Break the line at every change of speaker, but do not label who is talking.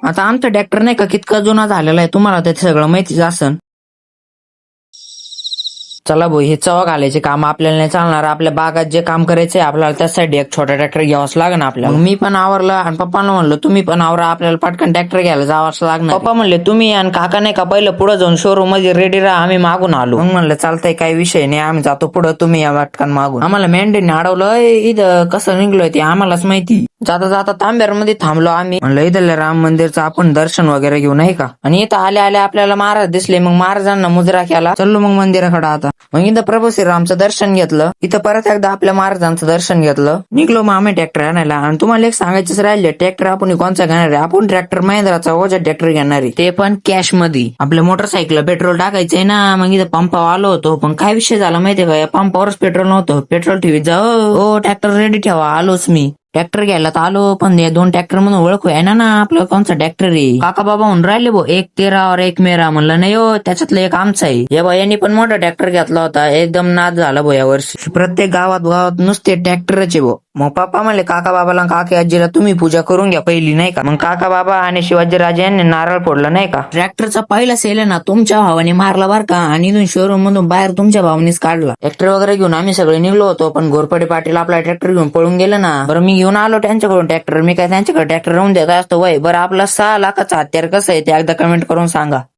आता आमचा ट्रॅक्टर नाही का कितका जुना झालेला आहे, तुम्हाला ते सगळं माहितीच असन. चला भाऊ, हे चवा घालायचे काम आपल्याला नाही चालणार. आपल्या बागात जे काम करायचंय आपल्याला त्यासाठी एक छोटा ट्रॅक्टर घ्यावाच लागेल आपल्याला. मी पण आवरलं आणि पप्पाला म्हणलं तुम्ही पण आवरा, आपल्याला पटकन ट्रॅक्टर घ्यायला जावंच लागणार. पप्पा म्हणले तुम्ही आणि काका नाही का पहिलं पुढे जाऊन शोरूम मध्ये रेडी राहा, आम्ही मागून आलो. मग म्हणलं चालतंय, काही विषय नाही, आम्ही जातो पुढं, तुम्ही या पटकन मागून. आम्हाला मेंढीने अडवलं, इथं कसं निघलोय ते आम्हालाच माहिती. जाता जाता तांब्यामध्ये थांबलो आम्ही. म्हणलं इथल्या राम मंदिरचं आपण दर्शन वगैरे घेऊ नाही का. आणि इथं आल्या आल्या आपल्याला महाराज दिसले, मग महाराजांना मुजरा केला. चललो मग मंदिराकडे. आता मग इथं प्रभू श्रीरामचं दर्शन घेतलं. इथं परत एकदा आपल्या महाराजांचं दर्शन घेतलं. निघलो मग आम्ही ट्रॅक्टर आणायला. आणि तुम्हाला एक सांगायचंच राहिले, ट्रॅक्टर आपण कोणचा घेणार आहे? आपण ट्रॅक्टर महिंद्राचा ओझा ट्रॅक्टर घेणार आहे, ते पण कॅश मध्ये. आपल्या मोटरसायकलला पेट्रोल टाकायचंय ना. मग इथं पंपावर आलो होतो, पण काय विषय झाला माहितीये का, या पंपावरच पेट्रोल नव्हतं. पेट्रोल ठेवीत जा हो, ट्रॅक्टर रेडी ठेवा. आलोच मी. ट्रॅक्टर घ्यायला तर आलो, पण या 2 ट्रॅक्टर म्हणून ओळखू आहे ना आपलं कोणचा ट्रॅक्टर आहे. काका बाबा म्हणून राहिले भाऊ, एक तेरा और एक मेरा. म्हणलं नाही हो, त्याच्यातलं एक आमचा आहे. या बायांनी पण मोठा ट्रॅक्टर घेतला होता, एकदम नाद झाला भाऊ या वर्षी. प्रत्येक गावात नुसते ट्रॅक्टरच आहे भाऊ. मग पप्पा म्हणले काका बाबाला काकी आजीला तुम्ही पूजा करून घ्या पहिली नाही का. मग काका बाबा आणि शिवाजी राजे यांनी नारळ फोडलं नाही का. ट्रॅक्टरचा पहिला सेल आहे ना तुमच्या भावाने मारला बर का, आणि इथून शोरूम मधून बाहेर तुमच्या भावानीच काढला. ट्रॅक्टर वगैरे घेऊन आम्ही सगळे निघलो होतो, पण घोरपडे पाटील आपला ट्रॅक्टर घेऊन पळून गेलं ना. बरं मी घेऊन आलो त्यांच्याकडून ट्रॅक्टर, मी काय त्यांच्याकडे ट्रॅक्टर राहून देत असतो वय. बरं आपला 6 लाखाचा हत्यार कसं आहे ते एकदा कमेंट करून सांगा.